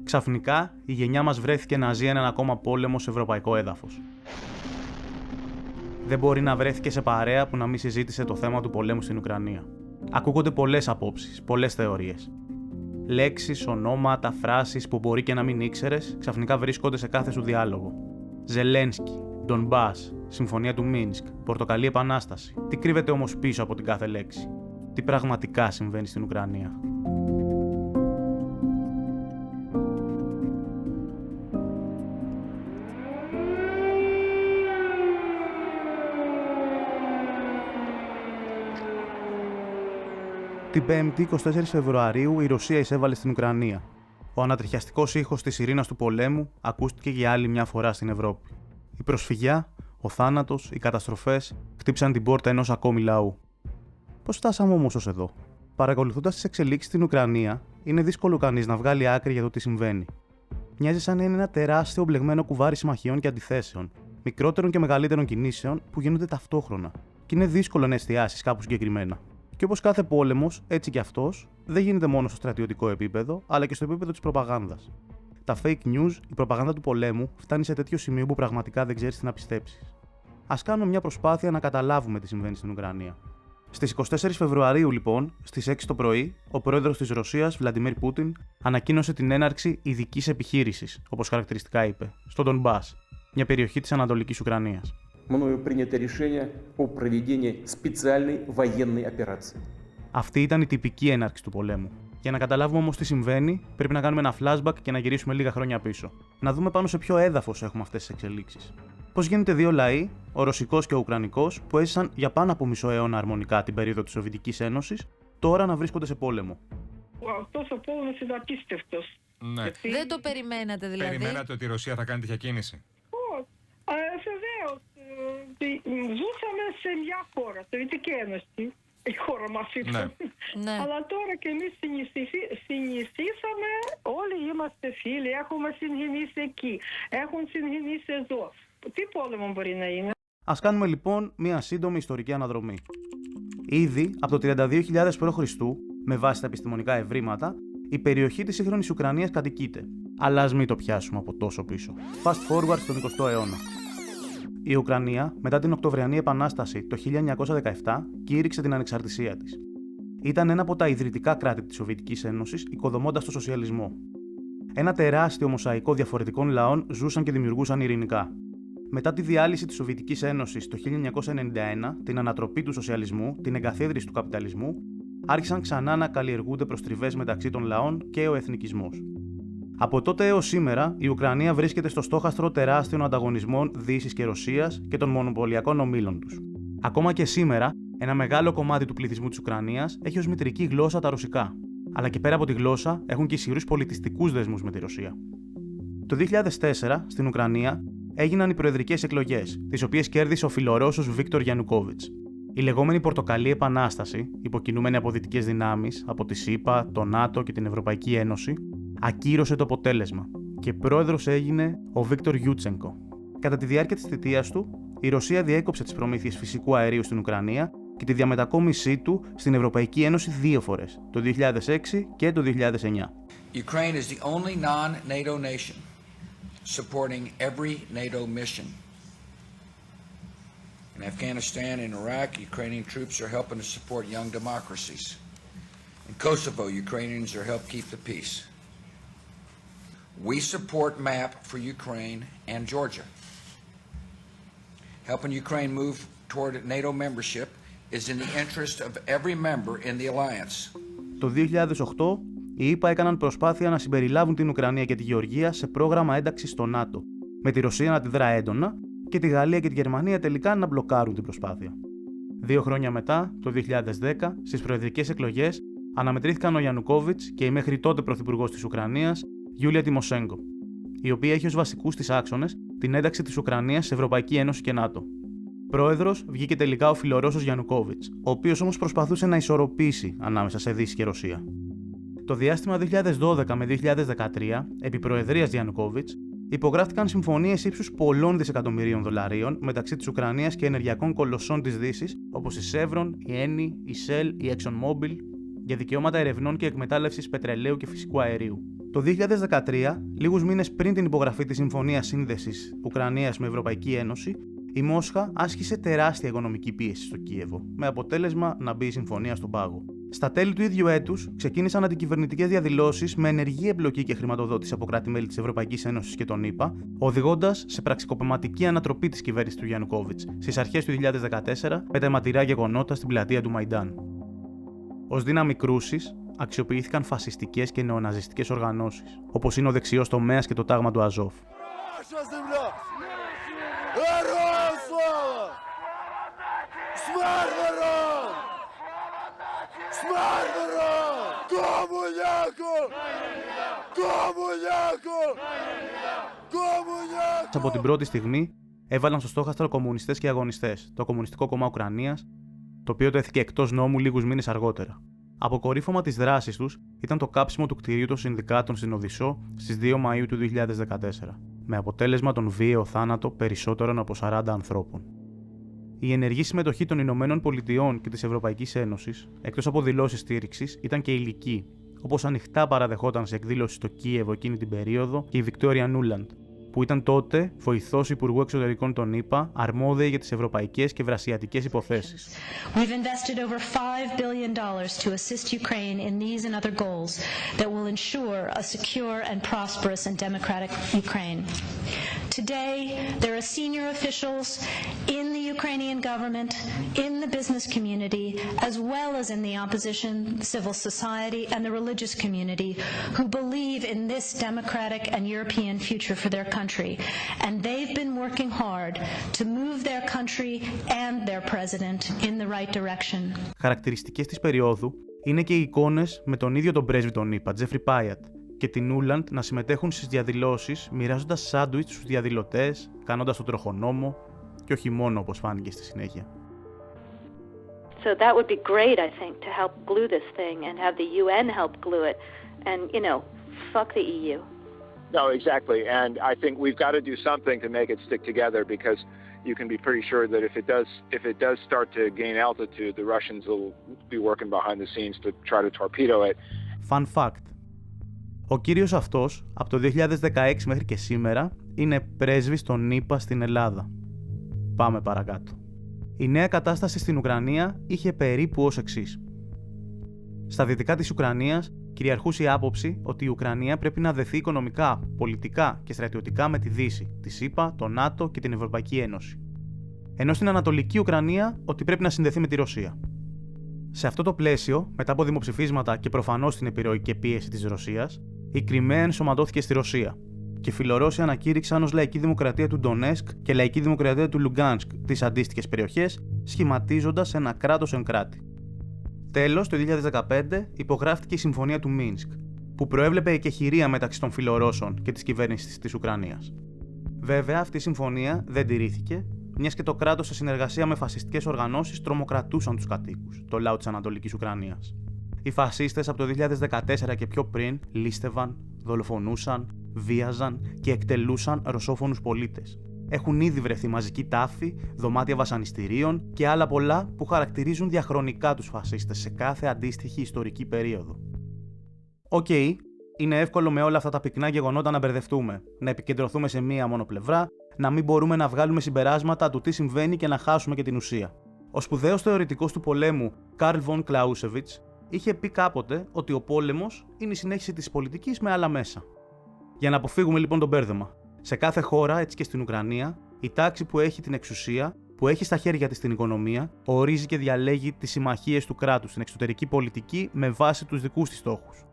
Ξαφνικά, η γενιά μας βρέθηκε να ζει έναν ακόμα πόλεμο σε ευρωπαϊκό έδαφος. Δεν μπορεί να βρέθηκε σε παρέα που να μην συζήτησε το θέμα του πολέμου στην Ουκρανία. Ακούγονται πολλές απόψεις, πολλές θεωρίες. Λέξεις, ονόματα, φράσεις που μπορεί και να μην ήξερες, ξαφνικά βρίσκονται σε κάθε σου διάλογο. Ζελένσκι, Ντονμπάς, Συμφωνία του Μίνσκ, Πορτοκαλί Επανάσταση. Τι κρύβεται όμως πίσω από την κάθε λέξη? Τι πραγματικά συμβαίνει στην Ουκρανία? Την 5η 24 Φεβρουαρίου η Ρωσία εισέβαλε στην Ουκρανία. Ο ανατριχιαστικός ήχος της σιρήνας του πολέμου ακούστηκε για άλλη μια φορά στην Ευρώπη. Η προσφυγιά, ο θάνατος, οι καταστροφές χτύπησαν την πόρτα ενός ακόμη λαού. Πώς φτάσαμε όμως ως εδώ? Παρακολουθώντας τις εξελίξεις στην Ουκρανία, είναι δύσκολο κανείς να βγάλει άκρη για το τι συμβαίνει. Μοιάζει σαν να είναι ένα τεράστιο μπλεγμένο κουβάρι συμμαχιών και αντιθέσεων, μικρότερων και μεγαλύτερων κινήσεων που γίνονται ταυτόχρονα, και είναι δύσκολο να εστιάσεις κάπου συγκεκριμένα. Και όπως κάθε πόλεμος, έτσι και αυτός, δεν γίνεται μόνο στο στρατιωτικό επίπεδο, αλλά και στο επίπεδο της προπαγάνδας. Τα fake news, η προπαγάνδα του πολέμου, φτάνει σε τέτοιο σημείο που πραγματικά δεν ξέρεις τι να πιστέψεις. Ας κάνουμε μια προσπάθεια να καταλάβουμε τι συμβαίνει στην Ουκρανία. Στις 24 Φεβρουαρίου, λοιπόν, στις 6 το πρωί, ο πρόεδρος της Ρωσίας, Βλαντιμίρ Πούτιν, ανακοίνωσε την έναρξη ειδικής επιχείρησης, όπως χαρακτηριστικά είπε, στο Ντονμπάς, μια περιοχή της Ανατολικής Ουκρανίας. Αυτή ήταν η τυπική έναρξη του πολέμου. Για να καταλάβουμε όμως τι συμβαίνει, πρέπει να κάνουμε ένα flashback και να γυρίσουμε λίγα χρόνια πίσω. Να δούμε πάνω σε ποιο έδαφος έχουμε αυτές τις εξελίξεις. Πώς γίνεται δύο λαοί, ο ρωσικός και ο ουκρανικός, που έζησαν για πάνω από μισό αιώνα αρμονικά την περίοδο της Σοβιετικής Ένωσης, τώρα να βρίσκονται σε πόλεμο. Αυτός ο πόλεμος είναι απίστευτος. Ναι. Δεν το περιμένατε δηλαδή? Περιμένατε ότι η Ρωσία θα κάνει τέτοια κίνηση? Βεβαίως. Ζούσαμε σε μια χώρα, Σοβιετική Ένωση. Η χώρα μας ήταν. Ναι. Αλλά τώρα και εμείς συνηθίσαμε, όλοι είμαστε φίλοι, έχουμε συγγενείς εκεί, έχουν συγγενείς εδώ. Τι πόλεμο μπορεί να είναι? Ας κάνουμε λοιπόν μια σύντομη ιστορική αναδρομή. Ήδη από το 32.000 π.Χ., με βάση τα επιστημονικά ευρήματα, η περιοχή της σύγχρονης Ουκρανίας κατοικείται. Αλλά ας μην το πιάσουμε από τόσο πίσω. Fast forward στον 20ο αιώνα. Η Ουκρανία, μετά την Οκτωβριανή Επανάσταση το 1917, κήρυξε την ανεξαρτησία της. Ήταν ένα από τα ιδρυτικά κράτη της Σοβιετικής Ένωσης, οικοδομώντας το σοσιαλισμό. Ένα τεράστιο μοσαϊκό διαφορετικών λαών ζούσαν και δημιουργούσαν ειρηνικά. Μετά τη διάλυση της Σοβιετικής Ένωσης το 1991, την ανατροπή του σοσιαλισμού, την εγκαθίδρυση του καπιταλισμού, άρχισαν ξανά να καλλιεργούνται προστριβές μεταξύ των λαών και ο εθνικισμός. Από τότε έως σήμερα, η Ουκρανία βρίσκεται στο στόχαστρο τεράστιων ανταγωνισμών Δύσης και Ρωσίας και των μονοπωλιακών ομίλων τους. Ακόμα και σήμερα, ένα μεγάλο κομμάτι του πληθυσμού της Ουκρανίας έχει ως μητρική γλώσσα τα ρωσικά. Αλλά και πέρα από τη γλώσσα, έχουν και ισχυρούς πολιτιστικούς δεσμούς με τη Ρωσία. Το 2004, στην Ουκρανία, έγιναν οι προεδρικές εκλογές, τις οποίες κέρδισε ο φιλορώσος Βίκτορ Γιαννουκόβιτς. Η λεγόμενη Πορτοκαλί Επανάσταση, υποκινούμενη από δυτικές δυνάμεις, από τη ΣΥΠΑ, το ΝΑΤΟ και την Ευρωπαϊκή Ένωση, ακύρωσε το αποτέλεσμα και πρόεδρος έγινε ο Βίκτορ Γιούτσενκο. Κατά τη διάρκεια της θητείας του, η Ρωσία διέκοψε τις προμήθειες φυσικού αερίου στην Ουκρανία και τη διαμετακόμισή του στην Ευρωπαϊκή Ένωση 2 φορές, το 2006 και το 2009. Ukraine is the only non-NATO nation supporting every NATO mission. In Afghanistan and Iraq, Ukrainian troops are helping to support young democracies. In Kosovo, Ukrainians are helping keep the peace. We support MAP for Ukraine and Georgia. Helping Ukraine move toward NATO membership is in the interest of every member in the alliance. Το 2008, οι ΗΠΑ έκαναν προσπάθεια να συμπεριλάβουν την Ουκρανία και τη Γεωργία σε πρόγραμμα ένταξης στο ΝΑΤΟ, με τη Ρωσία να αντιδρά έντονα και τη Γαλλία και τη Γερμανία τελικά να μπλοκάρουν την προσπάθεια. 2 χρόνια μετά, το 2010, στις προεδρικές εκλογές, αναμετρήθηκαν ο Γιαννουκόβιτς και η μέχρι τότε πρωθυπουργός της Ουκρανίας, Γιούλια Τιμοσέγκο, η οποία έχει ως βασικούς της άξονες την ένταξη της Ουκρανίας σε Ευρωπαϊκή Ένωση και ΝΑΤΟ. Πρόεδρος βγήκε τελικά ο φιλορώσος Γιαννουκόβιτς, ο οποίος όμως προσπαθούσε να ισορροπήσει ανάμεσα σε Δύση και Ρωσία. Το διάστημα 2012 με 2013, επί προεδρίας Γιαννουκόβιτς, υπογράφτηκαν συμφωνίες ύψους πολλών δισεκατομμυρίων δολαρίων μεταξύ της Ουκρανίας και ενεργειακών κολοσσών της Δύσης, όπως η Chevron, η Eni, η Shell, η ExxonMobil, για δικαιώματα ερευνών και εκμετάλλευσης πετρελαίου και φυσικού αερίου. Το 2013, λίγους μήνες πριν την υπογραφή της Συμφωνίας Σύνδεσης Ουκρανίας με Ευρωπαϊκή Ένωση, η Μόσχα άσκησε τεράστια οικονομική πίεση στο Κίεβο, με αποτέλεσμα να μπει η συμφωνία στον πάγο. Στα τέλη του ίδιου έτους, ξεκίνησαν αντικυβερνητικές διαδηλώσεις με ενεργή εμπλοκή και χρηματοδότηση από κράτη-μέλη της Ευρωπαϊκής Ένωσης και των ΗΠΑ, οδηγώντας σε πραξικοπηματική ανατροπή της κυβέρνησης του Γιαννουκόβιτς στις αρχές του 2014 με τα αιματηρά γεγονότα στην πλατεία του Μαϊντάν. Ως δύναμη κρούσης, αξιοποιήθηκαν φασιστικές και νεοναζιστικές οργανώσεις, όπως είναι ο δεξιός τομέας και το τάγμα του Αζόφ. Από την πρώτη στιγμή έβαλαν στο στόχαστρο κομμουνιστές και αγωνιστές, το Κομμουνιστικό Κόμμα Ουκρανίας, το οποίο τέθηκε εκτός νόμου λίγους μήνες αργότερα. Αποκορύφωμα της δράσης τους ήταν το κάψιμο του κτηρίου των συνδικάτων στην Οδυσσό στις 2 Μαΐου του 2014, με αποτέλεσμα τον βίαιο θάνατο περισσότερων από 40 ανθρώπων. Η ενεργή συμμετοχή των Ηνωμένων Πολιτειών και της Ευρωπαϊκής Ένωσης, εκτός από δηλώσεις στήριξης, ήταν και υλική, όπως ανοιχτά παραδεχόταν σε εκδήλωση στο Κίεβο εκείνη την περίοδο και η Βικτόρια Νούλαντ, που ήταν τότε βοηθός Υπουργού Εξωτερικών των ΗΠΑ, αρμόδια για τις ευρωπαϊκές και ευρασιατικές υποθέσεις. We've invested over $5 billion to assist Ukraine in these and other goals that will ensure a secure and prosperous and democratic Ukraine. Today, there are senior officials in the Ukrainian government, in the business community, as well as in the opposition, civil society, and the religious community who believe in this democratic and European future for their country. And they've been working hard to move their country and their president in the right direction. Χαρακτηριστικές της περίοδου είναι και οι εικόνες με τον ίδιο τον πρέσβη των ΗΠΑ, Τζέφρι Πάιατ, και την Νούλαντ να συμμετέχουν στις διαδηλώσεις, μοιράζοντας σάντουιτς στους διαδηλωτές, κάνοντας τον τροχονόμο και όχι μόνο, όπως φάνηκε στη συνέχεια. So that would be great, I think, to help glue this thing and have the UN help glue it. And, you know, fuck the EU. No, exactly. And I think we've got to do something to make it stick together, because you can be pretty sure that if it does start to gain altitude, the Russians will be working behind the scenes to try to torpedo it. Fun fact. Ο κύριος αυτός, από το 2016 μέχρι και σήμερα, είναι πρέσβης των ΗΠΑ στην Ελλάδα. Πάμε παρακάτω. Η νέα κατάσταση στην Ουκρανία είχε περίπου ως εξής. Στα δυτικά της Ουκρανίας κυριαρχούσε η άποψη ότι η Ουκρανία πρέπει να δεθεί οικονομικά, πολιτικά και στρατιωτικά με τη Δύση, τη ΣΥΠΑ, το ΝΑΤΟ και την Ευρωπαϊκή Ένωση. Ενώ στην Ανατολική Ουκρανία ότι πρέπει να συνδεθεί με τη Ρωσία. Σε αυτό το πλαίσιο, μετά από δημοψηφίσματα και προφανώς την επιρροή και πίεση της Ρωσίας, η Κριμαία ενσωματώθηκε στη Ρωσία και Φιλορώσοι ανακήρυξαν ως λαϊκή δημοκρατία του Ντονέσκ και λαϊκή δημοκρατία του Λουγκάνσκ τις αντίστοιχες περιοχές, σχηματίζοντας ένα κράτος εν κράτη. Τέλος, το 2015 υπογράφτηκε η Συμφωνία του Μίνσκ, που προέβλεπε εκεχηρία μεταξύ των Φιλορώσων και της κυβέρνησης της Ουκρανίας. Βέβαια, αυτή η συμφωνία δεν τηρήθηκε, μιας και το κράτος σε συνεργασία με φασιστικές οργανώσεις τρομοκρατούσαν τους κατοίκους, το λαό της Ανατολικής Ουκρανίας. Οι φασίστες από το 2014 και πιο πριν λίστευαν, δολοφονούσαν, βίαζαν και εκτελούσαν ρωσόφωνους πολίτες. Έχουν ήδη βρεθεί μαζικοί τάφοι, δωμάτια βασανιστήριων και άλλα πολλά που χαρακτηρίζουν διαχρονικά τους φασίστες σε κάθε αντίστοιχη ιστορική περίοδο. Οκ, είναι εύκολο με όλα αυτά τα πυκνά γεγονότα να μπερδευτούμε, να επικεντρωθούμε σε μία μόνο πλευρά, να μην μπορούμε να βγάλουμε συμπεράσματα του τι συμβαίνει και να χάσουμε και την ουσία. Ο σπουδαίος θεωρητικός του πολέμου Καρλ Βον Κλαούσεβιτς είχε πει κάποτε ότι ο πόλεμος είναι η συνέχιση της πολιτικής με άλλα μέσα. Για να αποφύγουμε λοιπόν το μπέρδεμα, σε κάθε χώρα, έτσι και στην Ουκρανία, η τάξη που έχει την εξουσία, που έχει στα χέρια της την οικονομία, ορίζει και διαλέγει τις συμμαχίες του κράτους στην εξωτερική πολιτική με βάση τους δικούς της στόχους.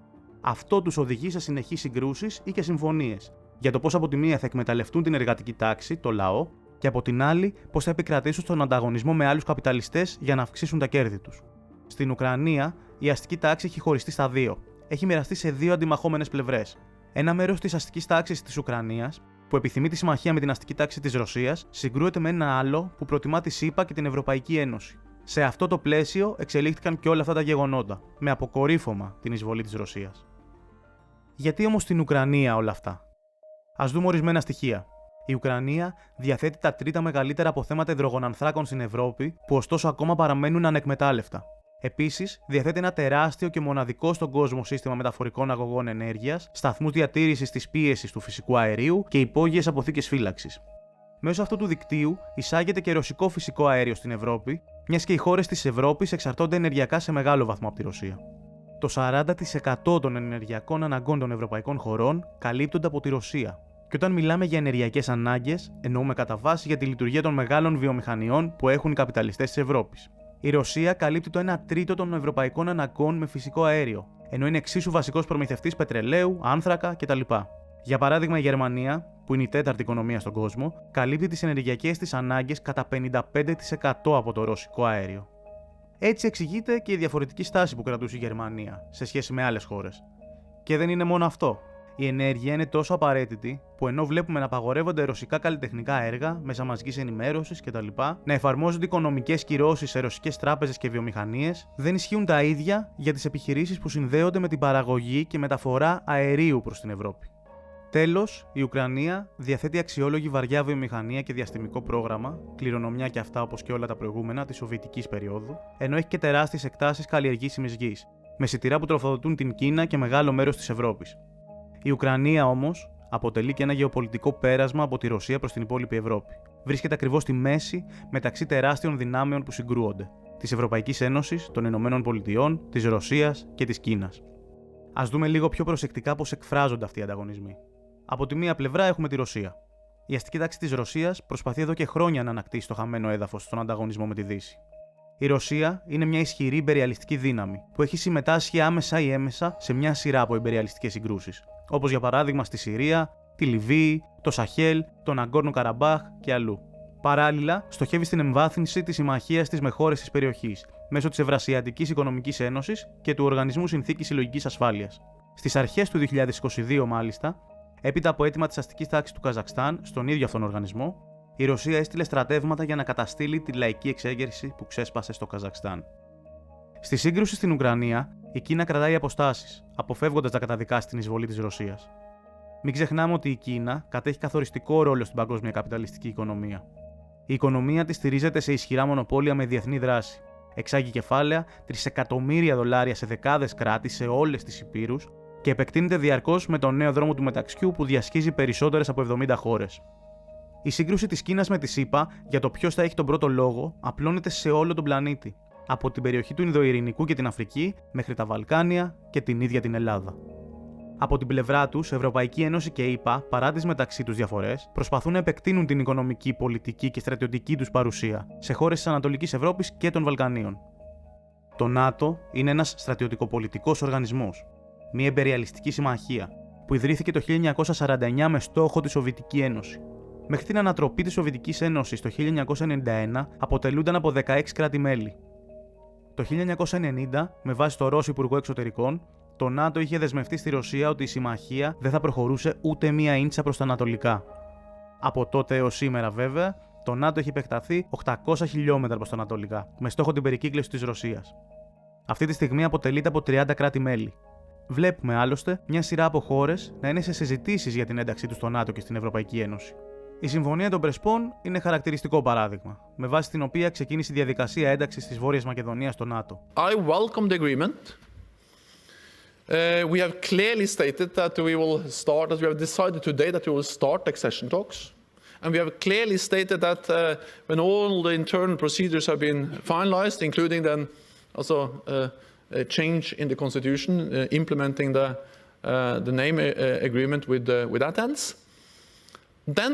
Αυτό τους οδηγεί σε συνεχείς συγκρούσεις ή και συμφωνίες, για το πώς από τη μία θα εκμεταλλευτούν την εργατική τάξη, το λαό, και από την άλλη πώς θα επικρατήσουν στον ανταγωνισμό με άλλους καπιταλιστές για να αυξήσουν τα κέρδη τους. Στην Ουκρανία, η αστική τάξη έχει χωριστεί στα δύο. Έχει μοιραστεί σε δύο αντιμαχόμενες πλευρές. Ένα μέρος της αστικής τάξης της Ουκρανίας, που επιθυμεί τη συμμαχία με την αστική τάξη της Ρωσίας, συγκρούεται με ένα άλλο που προτιμά τη ΣΥΠΑ και την Ευρωπαϊκή Ένωση. Σε αυτό το πλαίσιο εξελίχθηκαν και όλα αυτά τα γεγονότα, με αποκορύφωμα την εισβολή της Ρωσίας. Γιατί όμως στην Ουκρανία όλα αυτά? Ας δούμε ορισμένα στοιχεία. Η Ουκρανία διαθέτει τα τρίτα μεγαλύτερα αποθέματα υδρογονανθράκων στην Ευρώπη, που ωστόσο ακόμα παραμένουν ανεκμετάλλευτα. Επίσης, διαθέτει ένα τεράστιο και μοναδικό στον κόσμο σύστημα μεταφορικών αγωγών ενέργειας, σταθμούς διατήρησης της πίεσης του φυσικού αερίου και υπόγειες αποθήκες φύλαξης. Μέσω αυτού του δικτύου εισάγεται και ρωσικό φυσικό αέριο στην Ευρώπη, μιας και οι χώρες της Ευρώπης εξαρτώνται ενεργειακά σε μεγάλο βαθμό από τη Ρωσία. Το 40% των ενεργειακών αναγκών των ευρωπαϊκών χωρών καλύπτονται από τη Ρωσία. Και όταν μιλάμε για ενεργειακές ανάγκες, εννοούμε κατά βάση για τη λειτουργία των μεγάλων βιομηχανιών που έχουν οι καπιταλιστές της Ευρώπης. Η Ρωσία καλύπτει το 1/3 των ευρωπαϊκών αναγκών με φυσικό αέριο, ενώ είναι εξίσου βασικός προμηθευτής πετρελαίου, άνθρακα κτλ. Για παράδειγμα, η Γερμανία, που είναι η τέταρτη οικονομία στον κόσμο, καλύπτει τις ενεργειακές της ανάγκες κατά 55% από το ρωσικό αέριο. Έτσι εξηγείται και η διαφορετική στάση που κρατούσε η Γερμανία σε σχέση με άλλες χώρες. Και δεν είναι μόνο αυτό. Η ενέργεια είναι τόσο απαραίτητη που ενώ βλέπουμε να απαγορεύονται ρωσικά καλλιτεχνικά έργα, μέσα μαζικής ενημέρωσης κτλ., να εφαρμόζονται οικονομικές κυρώσεις σε ρωσικές τράπεζες και βιομηχανίες, δεν ισχύουν τα ίδια για τις επιχειρήσεις που συνδέονται με την παραγωγή και μεταφορά αερίου προς την Ευρώπη. Τέλος, η Ουκρανία διαθέτει αξιόλογη βαριά βιομηχανία και διαστημικό πρόγραμμα, κληρονομιά και αυτά όπως και όλα τα προηγούμενα της Σοβιετικής περίοδου, ενώ έχει και τεράστιες εκτάσεις καλλιεργήσιμης γης, με σιτηρά που τροφοδοτούν την Κίνα και μεγάλο μέρος της Ευρώπης. Η Ουκρανία όμως αποτελεί και ένα γεωπολιτικό πέρασμα από τη Ρωσία προς την υπόλοιπη Ευρώπη. Βρίσκεται ακριβώς στη μέση μεταξύ τεράστιων δυνάμεων που συγκρούονται, της Ευρωπαϊκής Ένωσης, των Ηνωμένων Πολιτειών, της Ρωσίας και της Κίνας. Ας δούμε λίγο πιο προσεκτικά πώς εκφράζονται αυτοί οι ανταγωνισμοί. Από τη μία πλευρά έχουμε τη Ρωσία. Η αστική τάξη της Ρωσίας προσπαθεί εδώ και χρόνια να ανακτήσει το χαμένο έδαφος στον ανταγωνισμό με τη Δύση. Η Ρωσία είναι μια ισχυρή ιμπεριαλιστική δύναμη που έχει συμμετάσχει άμεσα ή έμεσα σε μια σειρά από ιμπεριαλιστικές συγκρούσεις, όπως για παράδειγμα στη Συρία, τη Λιβύη, το Σαχέλ, τον Ναγκόρνο Καραμπάχ και αλλού. Παράλληλα, στοχεύει στην εμβάθυνση της συμμαχίας της με χώρες της περιοχής, μέσω της Ευρασιατικής Οικονομικής Ένωσης και του Οργανισμού Συνθήκης Συλλογικής Ασφάλειας. Στις αρχές του 2022, μάλιστα, έπειτα από αίτημα της αστικής τάξης του Καζακστάν στον ίδιο αυτόν οργανισμό, η Ρωσία έστειλε στρατεύματα για να καταστήλει τη λαϊκή εξέγερση που ξέσπασε στο Καζακστάν. Στη σύγκρουση στην Ουκρανία, η Κίνα κρατάει αποστάσεις, αποφεύγοντας να καταδικάσει την εισβολή της Ρωσίας. Μην ξεχνάμε ότι η Κίνα κατέχει καθοριστικό ρόλο στην παγκόσμια καπιταλιστική οικονομία. Η οικονομία της στηρίζεται σε ισχυρά μονοπόλια με διεθνή δράση. Εξάγει κεφάλαια, $3 εκατομμύρια σε δεκάδες κράτη σε όλες τις υπήρους και επεκτείνεται διαρκώς με τον νέο δρόμο του μεταξιού που διασχίζει περισσότερες από 70 χώρες. Η σύγκρουση της Κίνας με τη ΣΥΠΑ για το ποιος θα έχει τον πρώτο λόγο απλώνεται σε όλο τον πλανήτη, από την περιοχή του Ινδοειρηνικού και την Αφρική μέχρι τα Βαλκάνια και την ίδια την Ελλάδα. Από την πλευρά τους, Ευρωπαϊκή Ένωση και ΗΠΑ, παρά τις μεταξύ τους διαφορές, προσπαθούν να επεκτείνουν την οικονομική, πολιτική και στρατιωτική τους παρουσία σε χώρες της Ανατολικής Ευρώπης και των Βαλκανίων. Το ΝΑΤΟ είναι ένας στρατιωτικοπολιτικός οργανισμός, μια ιμπεριαλιστική συμμαχία, που ιδρύθηκε το 1949 με στόχο τη Σοβιετική Ένωση. Μέχρι την ανατροπή της Σοβιετικής Ένωσης το 1991 αποτελούνταν από 16 κράτη-μέλη. Το 1990, με βάση το Ρώσο Υπουργό Εξωτερικών, το ΝΑΤΟ είχε δεσμευτεί στη Ρωσία ότι η συμμαχία δεν θα προχωρούσε ούτε μία ίντσα προς τα ανατολικά. Από τότε έως σήμερα, βέβαια, το ΝΑΤΟ έχει επεκταθεί 800 χιλιόμετρα προς τα ανατολικά, με στόχο την περικύκλωση της Ρωσίας. Αυτή τη στιγμή αποτελείται από 30 κράτη-μέλη. Βλέπουμε άλλωστε μια σειρά από χώρες να είναι σε συζητήσεις για την ένταξή τους στο ΝΑΤΟ και στην Ευρωπαϊκή Ένωση. Η Συμφωνία των Πρεσπών είναι χαρακτηριστικό παράδειγμα, με βάση την οποία ξεκίνησε η διαδικασία ένταξης της Βόρειας Μακεδονίας στο ΝΑΤΟ. I welcome the agreement. We have clearly stated that we will start, as we have decided today, that we will start accession talks. And we have clearly stated that when all the internal procedures have been finalized, including then also a change in the constitution, implementing the name agreement with Athens, then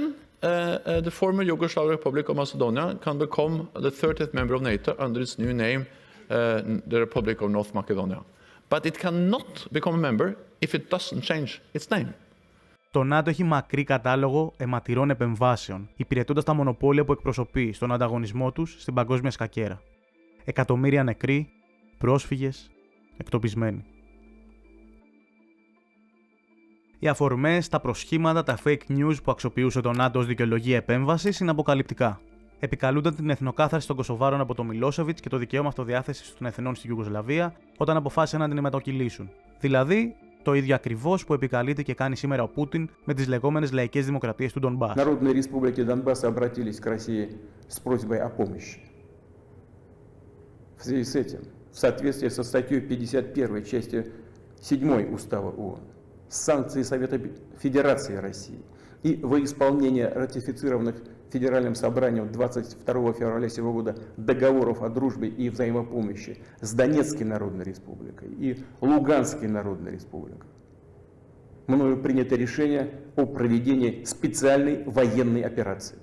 the former Yugoslav Republic of Macedonia can become the 30th member of NATO under its new name, the Republic of North Macedonia. But it cannot become a member if it doesn't change its name. Το ΝΑΤΟ έχει μακρύ κατάλογο αιματηρών επεμβάσεων, υπηρετώντας τα μονοπόλια που εκπροσωπεί στον ανταγωνισμό τους στην παγκόσμια σκακέρα. Εκατομμύρια νεκροί, πρόσφυγες, εκτοπισμένοι. Οι αφορμές, τα προσχήματα, τα fake news που αξιοποιούσε το ΝΑΤΟ ως δικαιολογία επέμβασης είναι αποκαλυπτικά. Επικαλούνταν την εθνοκάθαρση των Κωσοβάρων από τον Μιλόσεβιτς και το δικαίωμα αυτοδιάθεσης των εθνών στη Ιουγκοσλαβία όταν αποφάσισαν να την μετακυλήσουν. Δηλαδή, το ίδιο ακριβώς που επικαλείται και κάνει σήμερα ο Πούτιν με τις λεγόμενες λαϊκές δημοκρατίες του Ντονμπάς. Народные республики Донбасса обратились к России с просьбой о помощи. В связи с этим в соответствии со статьей 51 части 7 Устава ООН, санкции Совета Федерации России и во исполнение ратифицированных Федеральным собранием 22 февраля сего года договоров о дружбе и взаимопомощи с Донецкой Народной Республикой и Луганской Народной Республикой, мною принято решение о проведении специальной военной операции.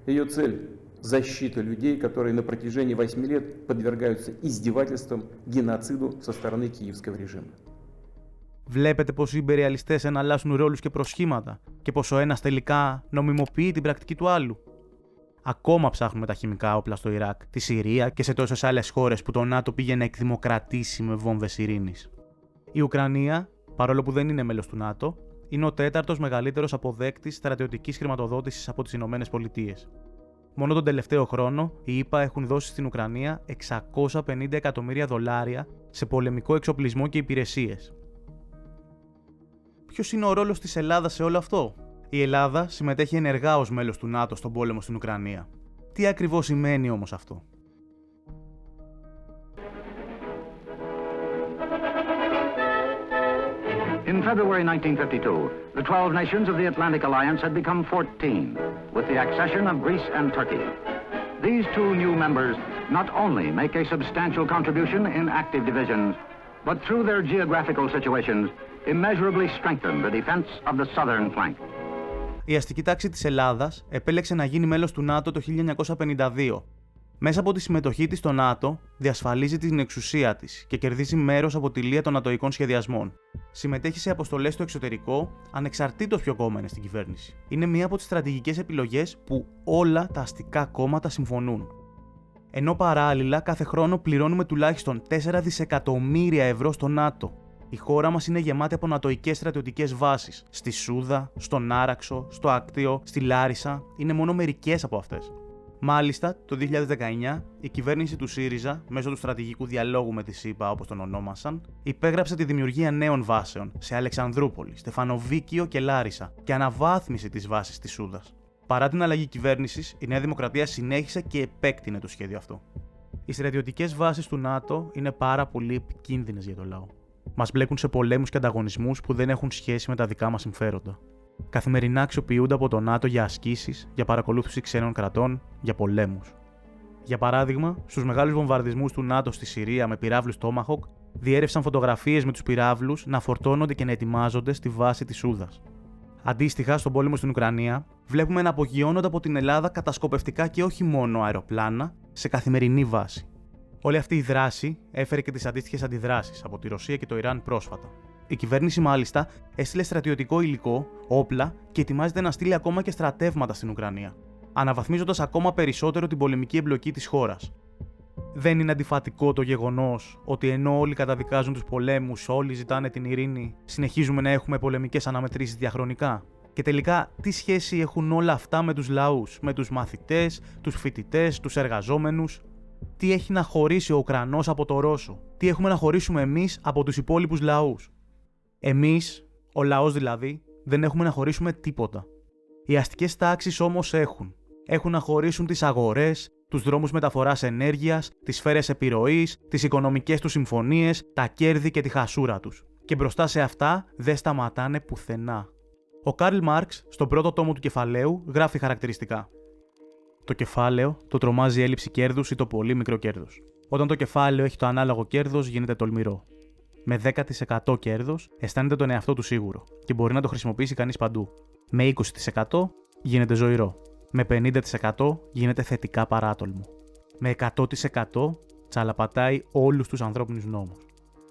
Ее цель – защита людей, которые на протяжении 8 лет подвергаются издевательствам, геноциду со стороны киевского режима. Βλέπετε πως οι υπεριαλιστές εναλλάσσουν ρόλους και προσχήματα και πως ο ένας τελικά νομιμοποιεί την πρακτική του άλλου. Ακόμα ψάχνουμε τα χημικά όπλα στο Ιράκ, τη Συρία και σε τόσες άλλες χώρες που το ΝΑΤΟ πήγε να εκδημοκρατήσει με βόμβες ειρήνης. Η Ουκρανία, παρόλο που δεν είναι μέλος του ΝΑΤΟ, είναι ο τέταρτος μεγαλύτερος αποδέκτης στρατιωτικής χρηματοδότησης από τις Ηνωμένες Πολιτείες. Μόνο τον τελευταίο χρόνο, οι ΗΠΑ έχουν δώσει στην Ουκρανία $650 εκατομμύρια σε πολεμικό εξοπλισμό και υπηρεσίες. Ποιος είναι ο ρόλος της Ελλάδας σε όλο αυτό? Η Ελλάδα συμμετέχει ενεργά ως μέλος του ΝΑΤΟ στον πόλεμο στην Ουκρανία. Τι ακριβώς σημαίνει όμως αυτό? In February 1952, the 12 nations of the Atlantic Alliance had become 14, with the accession of Greece and Turkey. These two new members not only make a substantial contribution in active divisions, but through their geographical situations, immeasurably strengthen the defense of the southern flank. Η αστική τάξη της Ελλάδας επέλεξε να γίνει μέλος του ΝΑΤΟ το 1952. Μέσα από τη συμμετοχή της στο ΝΑΤΟ, διασφαλίζει την εξουσία της και κερδίζει μέρος από τη λία των νατοικών σχεδιασμών. Συμμετέχει σε αποστολές στο εξωτερικό, ανεξαρτήτως ποιο κόμμα είναι στην κυβέρνηση. Είναι μία από τις στρατηγικές επιλογές που όλα τα αστικά κόμματα συμφωνούν. Ενώ παράλληλα, κάθε χρόνο πληρώνουμε τουλάχιστον 4 δισεκατομμύρια ευρώ στο ΝΑΤΟ. Η χώρα μας είναι γεμάτη από νατοικές στρατιωτικές βάσεις. Στη Σούδα, στον Άραξο, στο Άκτιο, στη Λάρισα, είναι μόνο μερικές από αυτές. Μάλιστα, το 2019, η κυβέρνηση του ΣΥΡΙΖΑ, μέσω του στρατηγικού διαλόγου με τη ΣΥΠΑ, όπως τον ονόμασαν, υπέγραψε τη δημιουργία νέων βάσεων σε Αλεξανδρούπολη, Στεφανοβίκιο και Λάρισα και αναβάθμιση της βάσης της Σούδας. Παρά την αλλαγή κυβέρνησης, η Νέα Δημοκρατία συνέχισε και επέκτηνε το σχέδιο αυτό. Οι στρατιωτικές βάσεις του ΝΑΤΟ είναι πάρα πολύ επικίνδυνες για το λαό. Μας μπλέκουν σε πολέμους και ανταγωνισμούς που δεν έχουν σχέση με τα δικά μας συμφέροντα. Καθημερινά αξιοποιούνται από το ΝΑΤΟ για ασκήσεις, για παρακολούθηση ξένων κρατών, για πολέμους. Για παράδειγμα, στους μεγάλους βομβαρδισμούς του ΝΑΤΟ στη Συρία με πυράβλους Tomahawk, διέρευσαν φωτογραφίες με τους πυράβλους να φορτώνονται και να ετοιμάζονται στη βάση της Σούδας. Αντίστοιχα, στον πόλεμο στην Ουκρανία, βλέπουμε να απογειώνονται από την Ελλάδα κατασκοπευτικά και όχι μόνο αεροπλάνα σε καθημερινή βάση. Όλη αυτή η δράση έφερε και τις αντίστοιχες αντιδράσεις από τη Ρωσία και το Ιράν πρόσφατα. Η κυβέρνηση, μάλιστα, έστειλε στρατιωτικό υλικό, όπλα και ετοιμάζεται να στείλει ακόμα και στρατεύματα στην Ουκρανία, αναβαθμίζοντας ακόμα περισσότερο την πολεμική εμπλοκή της χώρας. Δεν είναι αντιφατικό το γεγονός ότι ενώ όλοι καταδικάζουν τους πολέμους, όλοι ζητάνε την ειρήνη, συνεχίζουμε να έχουμε πολεμικές αναμετρήσεις διαχρονικά? Και τελικά, τι σχέση έχουν όλα αυτά με τους λαούς, με τους μαθητές, τους φοιτητές, τους εργαζόμενους? Τι έχει να χωρίσει ο Ουκρανός από το Ρώσο? Τι έχουμε να χωρίσουμε εμείς από τους υπόλοιπους λαούς? Εμείς, ο λαός δηλαδή, δεν έχουμε να χωρίσουμε τίποτα. Οι αστικές τάξεις όμως έχουν. Έχουν να χωρίσουν τις αγορές, τους δρόμους μεταφοράς ενέργειας, τις σφαίρες επιρροής, τις οικονομικές τους συμφωνίες, τα κέρδη και τη χασούρα τους. Και μπροστά σε αυτά δεν σταματάνε πουθενά. Ο Κάρλ Μάρξ, στον πρώτο τόμο του κεφαλαίου, γράφει χαρακτηριστικά. Το κεφάλαιο το τρομάζει έλλειψη κέρδους ή το πολύ μικρό κέρδος. Όταν το κεφάλαιο έχει το ανάλογο κέρδος, γίνεται τολμηρό. Με 10% κέρδος αισθάνεται τον εαυτό του σίγουρο και μπορεί να το χρησιμοποιήσει κανείς παντού. Με 20% γίνεται ζωηρό. Με 50% γίνεται θετικά παράτολμο. Με 100% τσαλαπατάει όλους τους ανθρώπινους νόμους.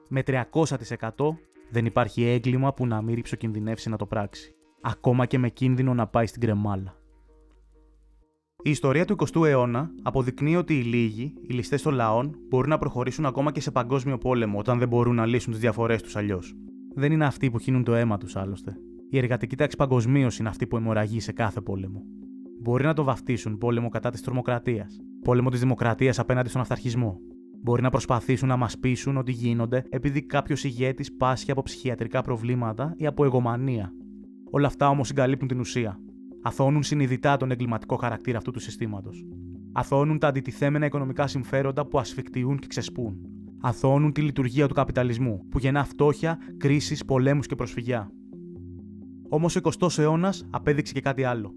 Με 300% δεν υπάρχει έγκλημα που να μην ριψοκινδυνεύσει να το πράξει. Ακόμα και με κίνδυνο να πάει στην κρεμάλα. Η ιστορία του 20ου αιώνα αποδεικνύει ότι οι λίγοι, οι ληστές των λαών, μπορούν να προχωρήσουν ακόμα και σε παγκόσμιο πόλεμο όταν δεν μπορούν να λύσουν τις διαφορές τους αλλιώς. Δεν είναι αυτοί που χύνουν το αίμα τους άλλωστε. Η εργατική τάξη παγκοσμίως είναι αυτή που αιμορραγεί σε κάθε πόλεμο. Μπορεί να το βαφτίσουν πόλεμο κατά της τρομοκρατίας, πόλεμο της δημοκρατίας απέναντι στον αυταρχισμό. Μπορεί να προσπαθήσουν να μας πείσουν ότι γίνονται επειδή κάποιος ηγέτης πάσχει από ψυχιατρικά προβλήματα ή από εγωμανία. Όλα αυτά όμως συγκαλύπτουν την ουσία. Αθώνουν συνειδητά τον εγκληματικό χαρακτήρα αυτού του συστήματος. Αθώωνουν τα αντιτιθέμενα οικονομικά συμφέροντα που ασφικτιούν και ξεσπούν. Αθώωνουν τη λειτουργία του καπιταλισμού, που γεννά φτώχεια, κρίσεις, πολέμους και προσφυγιά. Όμως ο 20ος αιώνας απέδειξε και κάτι άλλο.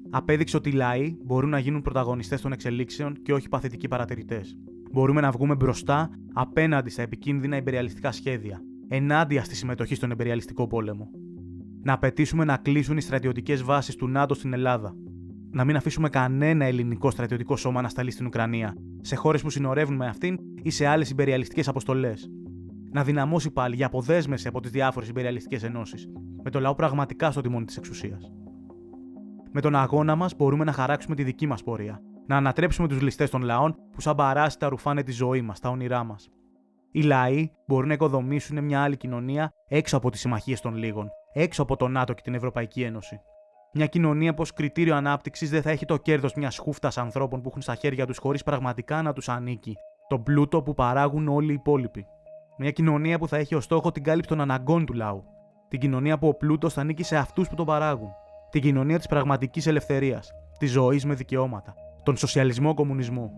Απέδειξε ότι οι λαοί μπορούν να γίνουν πρωταγωνιστές των εξελίξεων και όχι παθητικοί παρατηρητές. Μπορούμε να βγούμε μπροστά απέναντι στα επικίνδυνα ιμπεριαλιστικά σχέδια, ενάντια στη συμμετοχή στον ιμπεριαλιστικό πόλεμο. Να απαιτήσουμε να κλείσουν οι στρατιωτικές βάσεις του ΝΑΤΟ στην Ελλάδα. Να μην αφήσουμε κανένα ελληνικό στρατιωτικό σώμα να σταλεί στην Ουκρανία, σε χώρες που συνορεύουν με αυτήν ή σε άλλες ιμπεριαλιστικές αποστολές. Να δυναμώσει πάλι για αποδέσμευση από τις διάφορες ιμπεριαλιστικές ενώσεις, με το λαό πραγματικά στο τιμόνι της εξουσίας. Με τον αγώνα μας μπορούμε να χαράξουμε τη δική μας πορεία, να ανατρέψουμε τους ληστές των λαών που σαν παράσιτα ρουφάνε τη ζωή μας, τα όνειρά μας. Οι λαοί μπορούν να οικοδομήσουν μια άλλη κοινωνία έξω από τις συμμαχίες των λίγων, έξω από το ΝΑΤΟ και την Ευρωπαϊκή Ένωση. Μια κοινωνία που ως κριτήριο ανάπτυξης δεν θα έχει το κέρδος μιας χούφτας ανθρώπων που έχουν στα χέρια τους χωρίς πραγματικά να τους ανήκει, τον πλούτο που παράγουν όλοι οι υπόλοιποι. Μια κοινωνία που θα έχει ως στόχο την κάλυψη των αναγκών του λαού. Την κοινωνία που ο πλούτος θα ανήκει σε αυτούς που τον παράγουν. Την κοινωνία της πραγματικής ελευθερίας, της ζωής με δικαιώματα, τον σοσιαλισμό-κομμουνισμό.